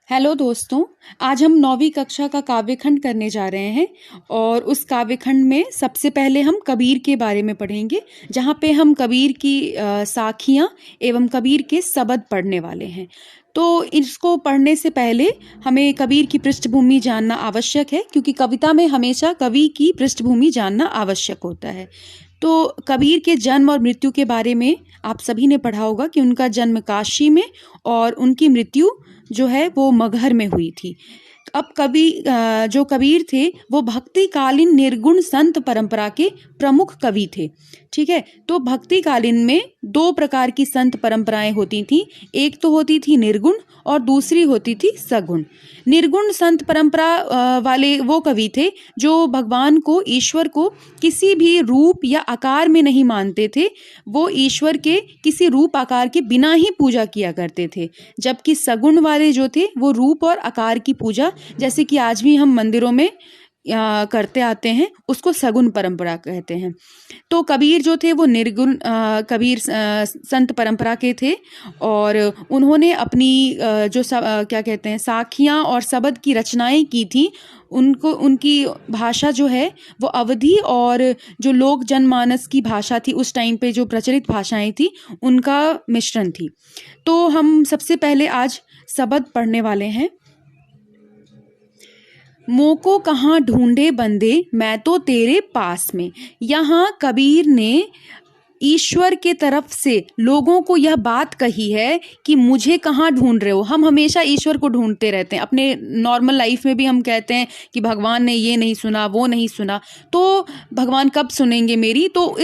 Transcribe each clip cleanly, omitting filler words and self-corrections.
Hello दोस्तों। आज हम 9वीं कक्षा का काव्यखंड करने जा रहे हैं और उस काव्यखंड में सबसे पहले हम कबीर के बारे में पढ़ेंगे, जहाँ पे हम कबीर की साखियाँ एवं कबीर के शब्द पढ़ने वाले हैं। तो इसको पढ़ने से पहले हमें कबीर की पृष्ठभूमि जानना आवश्यक है, क्योंकि कविता में हमेशा कवि की पृष्ठभूमि जानना आवश्यक होता है। तो कबीर के जन्म और मृत्यु के बारे में आप सभी ने पढ़ा होगा कि उनका जन्म काशी में और उनकी मृत्यु जो है वो मगहर में हुई थी। अब जो कबीर थे वो भक्तिकालीन निर्गुण संत परंपरा के प्रमुख कवि थे। ठीक है, तो भक्तिकालीन में दो प्रकार की संत परंपराएं होती थी। एक तो होती थी निर्गुण और दूसरी होती थी सगुण। निर्गुण संत परंपरा वाले वो कवि थे जो भगवान को, ईश्वर को किसी भी रूप या आकार में नहीं मानते थे। वो ईश्वर के किसी रूप आकार के बिना ही पूजा किया करते थे। जबकि सगुण वाले जो थे वो रूप और आकार की पूजा, जैसे कि आज भी हम मंदिरों में करते आते हैं, उसको सगुण परंपरा कहते हैं। तो कबीर जो थे वो निर्गुण कबीर संत परंपरा के थे और उन्होंने अपनी क्या कहते हैं, साखियाँ और शब्द की रचनाएं की थी। उनकी भाषा जो है वो अवधी और जो लोक जनमानस की भाषा थी, उस टाइम पे जो प्रचलित भाषाएं थी उनका मिश्रण थी। तो हम सबसे पहले आज शब्द पढ़ने वाले हैं। मोको कहाँ ढूंढे बंदे, मैं तो तेरे पास में। यहाँ कबीर ने ईश्वर के तरफ से लोगों को यह बात कही है कि मुझे कहाँ ढूंढ रहे हो। हम हमेशा ईश्वर को ढूंढते रहते हैं। अपने नॉर्मल लाइफ में भी हम कहते हैं कि भगवान ने ये नहीं सुना, वो नहीं सुना, तो भगवान कब सुनेंगे मेरी। तो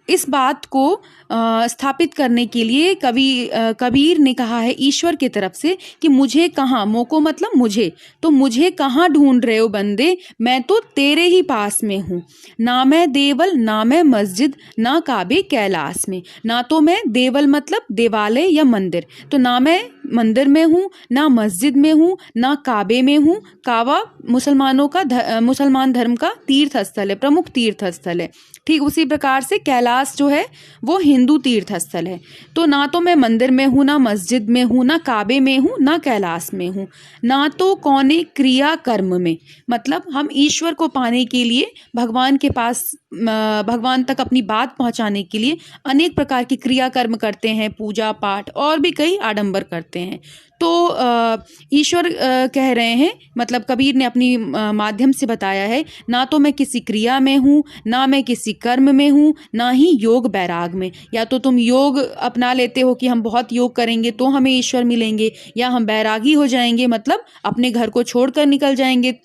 इस बात को स्थापित करने के लिए कबीर ने कहा है ईश्वर की तरफ से कि मुझे कहाँ, मोको मतलब मुझे, तो मुझे कहाँ ढूंढ रहे हो बंदे, मैं तो तेरे ही पास में हूँ। ना मैं देवल, ना मैं मस्जिद, ना काबे कैलाश में। ना तो मैं देवल मतलब देवालय या मंदिर, तो ना मैं मंदिर में हूँ, ना मस्जिद में हूँ, ना काबे में हूँ। काबा मुसलमान धर्म का तीर्थ स्थल है, प्रमुख तीर्थ स्थल है। ठीक उसी प्रकार से कैलाश जो है वो हिंदू तीर्थ स्थल है। तो ना तो मैं मंदिर में हूँ, ना मस्जिद में हूँ, ना काबे में हूँ, ना कैलाश में हूँ। ना तो कौने क्रिया कर्म में, मतलब हम ईश्वर को पाने के लिए भगवान के पास, भगवान तक अपनी बात पहुंचाने के लिए अनेक प्रकार की क्रिया कर्म करते हैं, पूजा पाठ और भी कई आडंबर करते हैं। तो ईश्वर कह रहे हैं, मतलब कबीर ने अपनी माध्यम से बताया है, ना तो मैं किसी क्रिया में हूँ, ना मैं किसी कर्म में हूँ, ना ही योग बैराग में। या तो तुम योग अपना लेते हो कि हम बहुत योग करेंगे तो हमें ईश्वर मिलेंगे, या हम बैरागी हो जाएंगे, मतलब अपने घर को छोड़कर निकल जाएंगे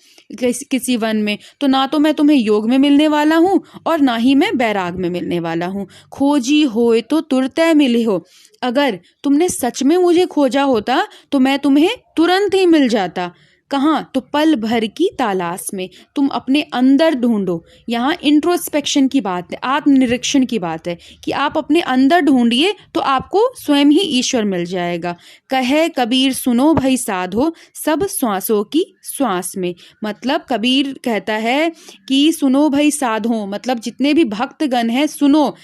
किसी वन में। तो ना तो मैं तुम्हें योग में मिलने वाला हूँ और ना ही मैं बैराग में मिलने वाला हूँ। खोजी होए तो तुरते मिले हो, अगर तुमने सच में मुझे खोजा होता तो मैं तुम्हें तुरंत ही मिल जाता। कहाँ? तो पल भर की तलाश में। तुम अपने अंदर ढूंढो। यहाँ इंट्रोस्पेक्शन की बात है, आत्मनिरीक्षण की बात है कि आप अपने अंदर ढूंढिए तो आपको स्वयं ही ईश्वर मिल जाएगा। कहे कबीर सुनो भई साधो, सब श्वासों की श्वास में। मतलब कबीर कहता है कि सुनो भई साधो, मतलब जितने भी भक्तगण हैं सुनो,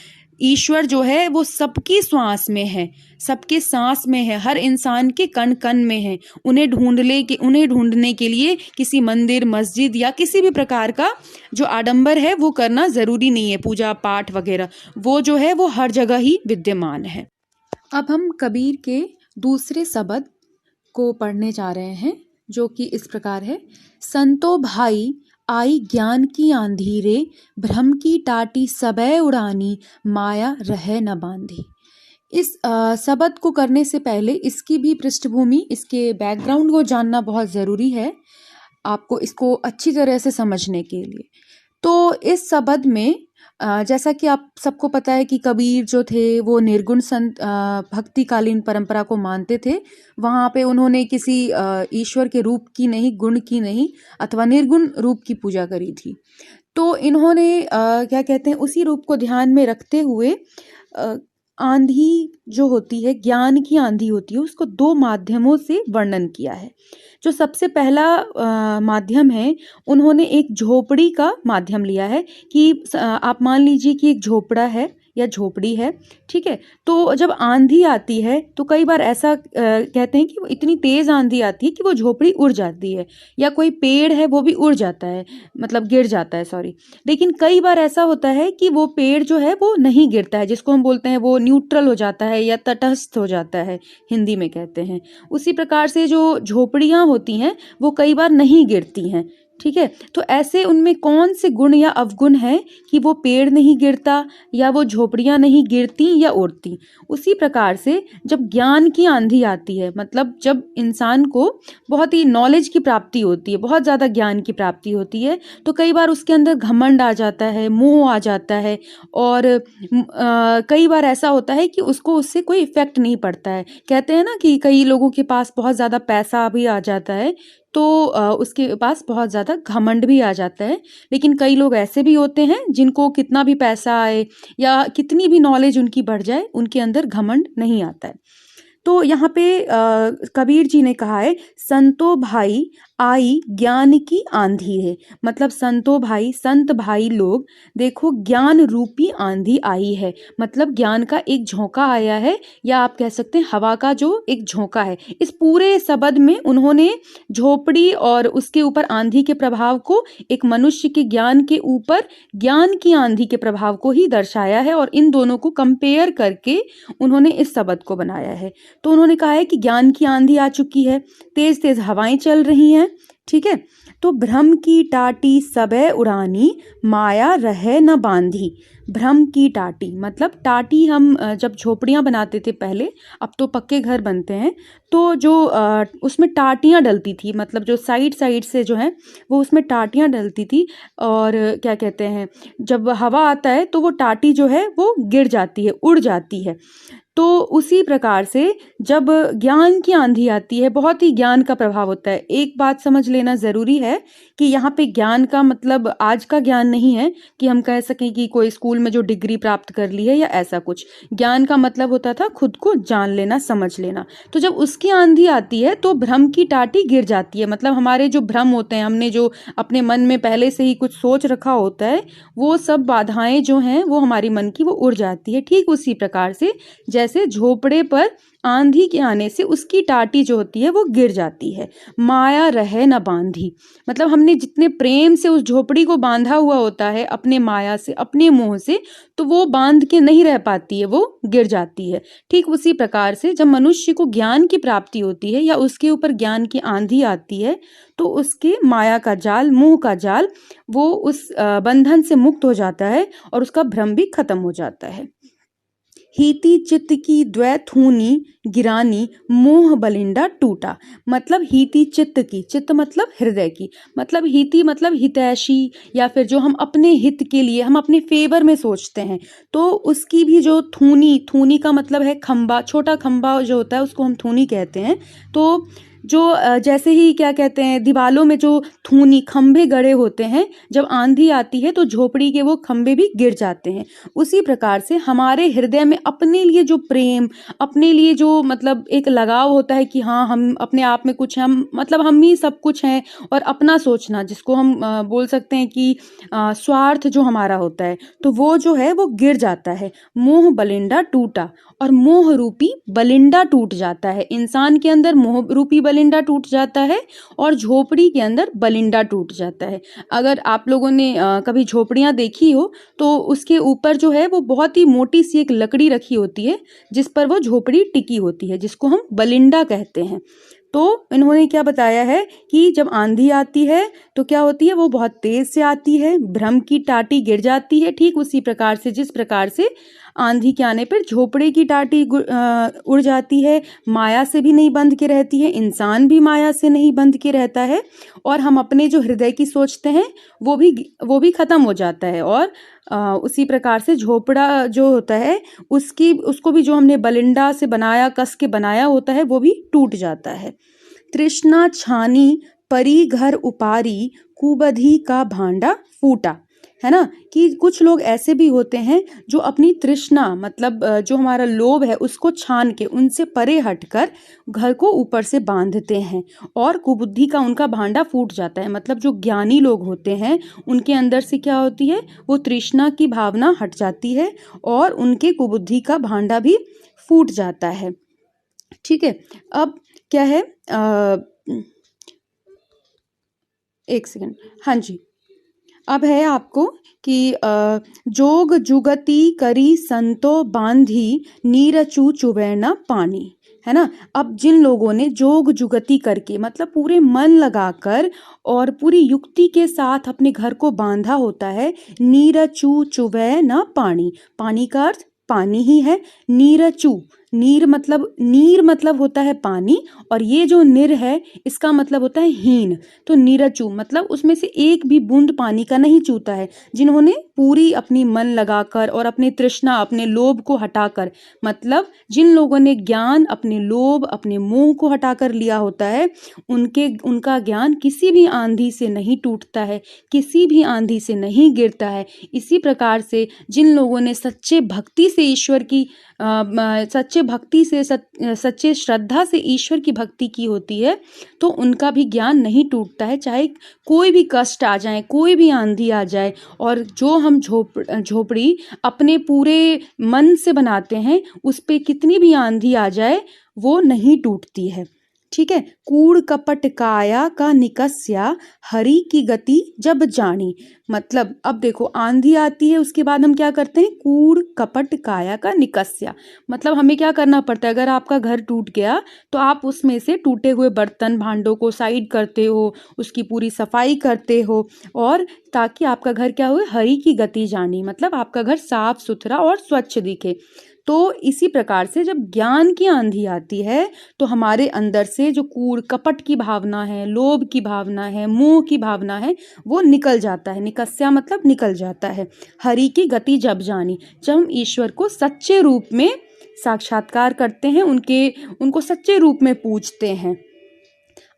ईश्वर जो है वो सबकी श्वास में है, सबके सांस में है, हर इंसान के कण कण में है। उन्हें ढूंढने के लिए किसी मंदिर, मस्जिद या किसी भी प्रकार का जो आडंबर है वो करना जरूरी नहीं है, पूजा पाठ वगैरह, वो जो है वो हर जगह ही विद्यमान है। अब हम कबीर के दूसरे शब्द को पढ़ने जा रहे हैं, जो कि इस प्रकार है। संतो भाई आई ज्ञान की आंधी रे, भ्रम की टाटी सबे उड़ानी, माया रहे न बांधी। इस शब्द को करने से पहले इसकी भी पृष्ठभूमि, इसके बैकग्राउंड को जानना बहुत ज़रूरी है आपको इसको अच्छी तरह से समझने के लिए। तो इस शब्द में जैसा कि आप सबको पता है कि कबीर जो थे वो निर्गुण संत भक्तिकालीन परंपरा को मानते थे। वहाँ पे उन्होंने किसी ईश्वर के रूप की नहीं, गुण की नहीं, अथवा निर्गुण रूप की पूजा करी थी। तो इन्होंने क्या कहते हैं, उसी रूप को ध्यान में रखते हुए आंधी जो होती है, ज्ञान की आंधी होती है, उसको दो माध्यमों से वर्णन किया है। जो सबसे पहला माध्यम है, उन्होंने एक झोपड़ी का माध्यम लिया है कि आप मान लीजिए कि एक झोपड़ा है या झोपड़ी है, ठीक है। तो जब आंधी आती है तो कई बार ऐसा कहते हैं कि वो इतनी तेज आंधी आती है कि वो झोपड़ी उड़ जाती है, या कोई पेड़ है वो भी उड़ जाता है, मतलब गिर जाता है, सॉरी। लेकिन कई बार ऐसा होता है कि वो पेड़ जो है वो नहीं गिरता है, जिसको हम बोलते हैं वो न्यूट्रल हो जाता है या तटस्थ हो जाता है, हिंदी में कहते हैं। उसी प्रकार से जो झोपड़ियाँ होती हैं वो कई बार नहीं गिरती हैं, ठीक है। तो ऐसे उनमें कौन से गुण या अवगुण है कि वो पेड़ नहीं गिरता या वो झोपड़ियां नहीं गिरती या उड़ती। उसी प्रकार से जब ज्ञान की आंधी आती है, मतलब जब इंसान को बहुत ही नॉलेज की प्राप्ति होती है, बहुत ज़्यादा ज्ञान की प्राप्ति होती है, तो कई बार उसके अंदर घमंड आ जाता है, मोह आ जाता है, और कई बार ऐसा होता है कि उसको उससे कोई इफेक्ट नहीं पड़ता है। कहते हैं ना कि कई लोगों के पास बहुत ज़्यादा पैसा भी आ जाता है, तो उसके पास बहुत ज़्यादा घमंड भी आ जाता है। लेकिन कई लोग ऐसे भी होते हैं जिनको कितना भी पैसा आए या कितनी भी नॉलेज उनकी बढ़ जाए, उनके अंदर घमंड नहीं आता है। तो यहाँ पे कबीर जी ने कहा है, संतो भाई आई ज्ञान की आंधी है। मतलब संतो भाई, संत भाई लोग, देखो ज्ञान रूपी आंधी आई है। मतलब ज्ञान का एक झोंका आया है, या आप कह सकते हैं हवा का जो एक झोंका है। इस पूरे शब्द में उन्होंने झोपड़ी और उसके ऊपर आंधी के प्रभाव को एक मनुष्य के ज्ञान के ऊपर ज्ञान की आंधी के प्रभाव को ही दर्शाया है, और इन दोनों को कंपेयर करके उन्होंने इस शब्द को बनाया है। तो उन्होंने कहा है कि ज्ञान की आंधी आ चुकी है, तेज तेज हवाएं चल रही हैं, ठीक है। तो भ्रम की टाटी सबे उड़ानी, माया रहे न बांधी। भ्रम की टाटी, मतलब टाटी हम जब झोपड़ियां बनाते थे पहले, अब तो पक्के घर बनते हैं, तो जो उसमें टाटियां डलती थी, मतलब जो साइड साइड से जो है वो उसमें टाटियां डलती थी, और क्या कहते हैं, जब हवा आता है तो वो टाटी जो है वो गिर जाती है, उड़ जाती है। तो उसी प्रकार से जब ज्ञान की आंधी आती है, बहुत ही ज्ञान का प्रभाव होता है। एक बात समझ लेना जरूरी है कि यहाँ पे ज्ञान का मतलब आज का ज्ञान नहीं है कि हम कह सकें कि कोई स्कूल में जो डिग्री प्राप्त कर ली है या ऐसा कुछ। ज्ञान का मतलब होता था खुद को जान लेना, समझ लेना। तो जब उसकी आंधी आती है तो भ्रम की टाटी गिर जाती है, मतलब हमारे जो भ्रम होते हैं, हमने जो अपने मन में पहले से ही कुछ सोच रखा होता है, वो सब बाधाएं जो हैं वो हमारी मन की वो उड़ जाती है। ठीक उसी प्रकार से जैसे झोपड़े पर आंधी के आने से उसकी टाटी जो होती है वो गिर जाती है। माया रहे न बांधी, मतलब हमने जितने प्रेम से उस झोपड़ी को बांधा हुआ होता है अपने माया से, अपने मोह से, तो वो बांध के नहीं रह पाती है, वो गिर जाती है। ठीक उसी प्रकार से जब मनुष्य को ज्ञान की प्राप्ति होती है या उसके ऊपर ज्ञान की आंधी आती है, तो उसके माया का जाल, मोह का जाल, वो उस बंधन से मुक्त हो जाता है और उसका भ्रम भी खत्म हो जाता है। हीति चित्त की द्वैथूनी गिरानी, मोह बलिंडा टूटा। मतलब हीति चित्त की, चित्त मतलब हृदय की, मतलब हीति मतलब हितैषी, या फिर जो हम अपने हित के लिए, हम अपने फेवर में सोचते हैं, तो उसकी भी जो थूनी, थूनी का मतलब है खंबा, छोटा खंबा जो होता है उसको हम थूनी कहते हैं। तो जो जैसे ही क्या कहते हैं, दीवालों में जो थूनी खंभे गड़े होते हैं, जब आंधी आती है तो झोपड़ी के वो खंभे भी गिर जाते हैं। उसी प्रकार से हमारे हृदय में अपने लिए जो प्रेम, अपने लिए जो मतलब एक लगाव होता है कि हाँ हम अपने आप में कुछ, हम मतलब हम ही सब कुछ हैं, और अपना सोचना जिसको हम बोल सकते हैं कि स्वार्थ जो हमारा होता है, तो वो जो है वो गिर जाता है। मोह बलिंडा टूटा, और मोह रूपी बलिंडा टूट जाता है। इंसान के अंदर मोह रूपी बलिंडा टूट जाता है और झोपड़ी के अंदर बलिंडा टूट जाता है। अगर आप लोगों ने कभी झोपड़ियां देखी हो तो उसके ऊपर जो है वो बहुत ही मोटी सी एक लकड़ी रखी होती है जिस पर वो झोपड़ी टिकी होती है, जिसको हम बलिंडा कहते हैं। तो इन्होंने क्या बताया है कि जब आंधी आती है तो क्या होती है, वो बहुत तेज से आती है, भ्रम की टाटी गिर जाती है। ठीक उसी प्रकार से जिस प्रकार से आंधी के आने पर झोपड़े की टाटी उड़ जाती है, माया से भी नहीं बंध के रहती है, इंसान भी माया से नहीं बंध के रहता है, और हम अपने जो हृदय की सोचते हैं वो भी खत्म हो जाता है। और उसी प्रकार से झोपड़ा जो होता है उसको भी जो हमने बलिंडा से बनाया, कस के बनाया होता है, वो भी टूट जाता है। तृष्णा छानी परी घर उपारी, कुबधी का भांडा फूटा। है ना, कि कुछ लोग ऐसे भी होते हैं जो अपनी तृष्णा मतलब जो हमारा लोभ है उसको छान के उनसे परे हटकर घर को ऊपर से बांधते हैं और कुबुद्धि का उनका भांडा फूट जाता है। मतलब जो ज्ञानी लोग होते हैं उनके अंदर से क्या होती है, वो तृष्णा की भावना हट जाती है और उनके कुबुद्धि का भांडा भी फूट जाता है। ठीक है, अब क्या है, एक सेकंड, हाँ जी, अब है आपको कि जोग जुगति करी संतो बांधी नीरचू चुबे न पानी, है ना। अब जिन लोगों ने जोग जुगति करके मतलब पूरे मन लगाकर और पूरी युक्ति के साथ अपने घर को बांधा होता है, नीरचू चुबे न पानी, पानी का अर्थ पानी ही है। नीरचू, नीर मतलब होता है पानी, और ये जो निर है इसका मतलब होता है हीन। तो नीरचू मतलब उसमें से एक भी बूंद पानी का नहीं चूता है। जिन्होंने पूरी अपनी मन लगाकर और अपनी तृष्णा अपने लोभ को हटाकर, मतलब जिन लोगों ने ज्ञान अपने लोभ अपने मोह को हटाकर लिया होता है, उनका ज्ञान किसी भी आंधी से नहीं टूटता है, किसी भी आंधी से नहीं गिरता है। इसी प्रकार से जिन लोगों ने सच्चे भक्ति से ईश्वर की सच्चे श्रद्धा से ईश्वर की भक्ति की होती है, तो उनका भी ज्ञान नहीं टूटता है, चाहे कोई भी कष्ट आ जाए, कोई भी आंधी आ जाए। और जो हम झोपड़ी अपने पूरे मन से बनाते हैं, उस पे कितनी भी आंधी आ जाए वो नहीं टूटती है। ठीक है, कूड़ कपट काया का निकस्या हरि की गति जब जानी। मतलब अब देखो आंधी आती है, उसके बाद हम क्या करते हैं, कूड़ कपट काया का निकस्या, मतलब हमें क्या करना पड़ता है, अगर आपका घर टूट गया तो आप उसमें से टूटे हुए बर्तन भांडों को साइड करते हो, उसकी पूरी सफाई करते हो, और ताकि आपका घर क्या हुए, हरि की गति जानी, मतलब आपका घर साफ सुथरा और स्वच्छ दिखे। तो इसी प्रकार से जब ज्ञान की आंधी आती है तो हमारे अंदर से जो कूड़ कपट की भावना है, लोभ की भावना है, मोह की भावना है, वो निकल जाता है। निकस्या मतलब निकल जाता है। हरि की गति जब जानी, जब हम ईश्वर को सच्चे रूप में साक्षात्कार करते हैं, उनको सच्चे रूप में पूजते हैं।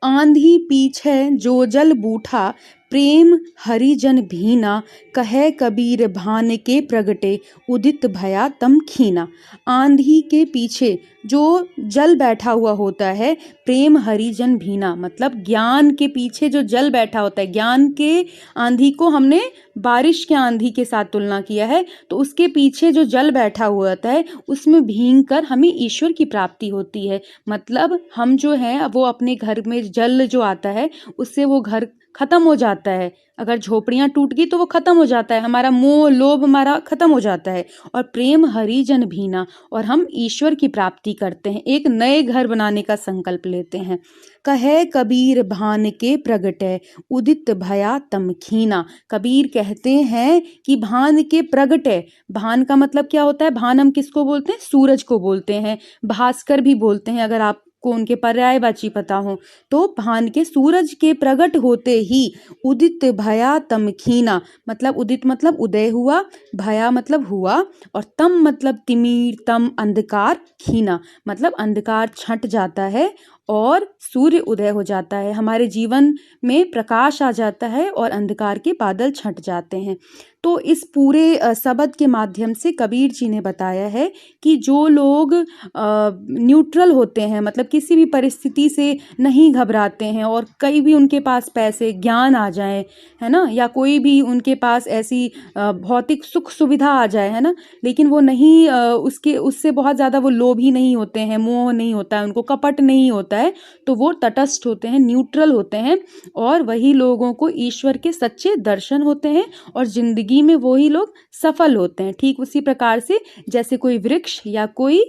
आंधी पीछे जो जल बूठा प्रेम हरिजन भीना, कहे कबीर भान के प्रगटे उदित भया तम खीना। आंधी के पीछे जो जल बैठा हुआ होता है, प्रेम हरिजन भीना, मतलब ज्ञान के पीछे जो जल बैठा होता है, ज्ञान के आंधी को हमने बारिश के आंधी के साथ तुलना किया है, तो उसके पीछे जो जल बैठा हुआ होता है उसमें भींग कर हमें ईश्वर की प्राप्ति होती है। मतलब हम जो है वो अपने घर में जल जो आता है उससे वो घर खत्म हो जाता है। अगर झोपड़ियां टूट गई तो वो खत्म हो जाता है, हमारा मोह लोभ हमारा खत्म हो जाता है, और प्रेम हरिजन भीना, और हम ईश्वर की प्राप्ति करते हैं, एक नए घर बनाने का संकल्प लेते हैं। कहे कबीर भान के प्रगटे उदित भया तम खीना। कबीर कहते हैं कि भान के प्रगटे, भान का मतलब क्या होता है, भान हम किसको बोलते हैं, सूरज को बोलते हैं, भास्कर भी बोलते हैं अगर आप को उनके पर्यायवाची पता हो। तो भान के सूरज के प्रकट होते ही उदित भया तम खीना, मतलब उदित मतलब उदय हुआ, भया मतलब हुआ, और तम मतलब तिमिर, तम अंधकार, खीना मतलब अंधकार छंट जाता है और सूर्य उदय हो जाता है, हमारे जीवन में प्रकाश आ जाता है और अंधकार के बादल छंट जाते हैं। तो इस पूरे शब्द के माध्यम से कबीर जी ने बताया है कि जो लोग न्यूट्रल होते हैं, मतलब किसी भी परिस्थिति से नहीं घबराते हैं, और कई भी उनके पास पैसे ज्ञान आ जाए, है ना, या कोई भी उनके पास ऐसी भौतिक सुख सुविधा आ जाए, है ना, लेकिन वो नहीं उससे बहुत ज़्यादा वो लोभी नहीं होते हैं, मोह नहीं होता है, उनको कपट नहीं होता है, तो वो तटस्थ होते हैं, न्यूट्रल होते हैं, और वही लोगों को ईश्वर के सच्चे दर्शन होते हैं और जिंदगी में वही लोग सफल होते हैं। ठीक उसी प्रकार से जैसे कोई वृक्ष या कोई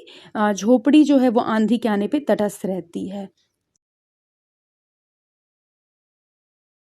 झोपड़ी जो है वो आंधी के आने पे तटस्थ रहती है।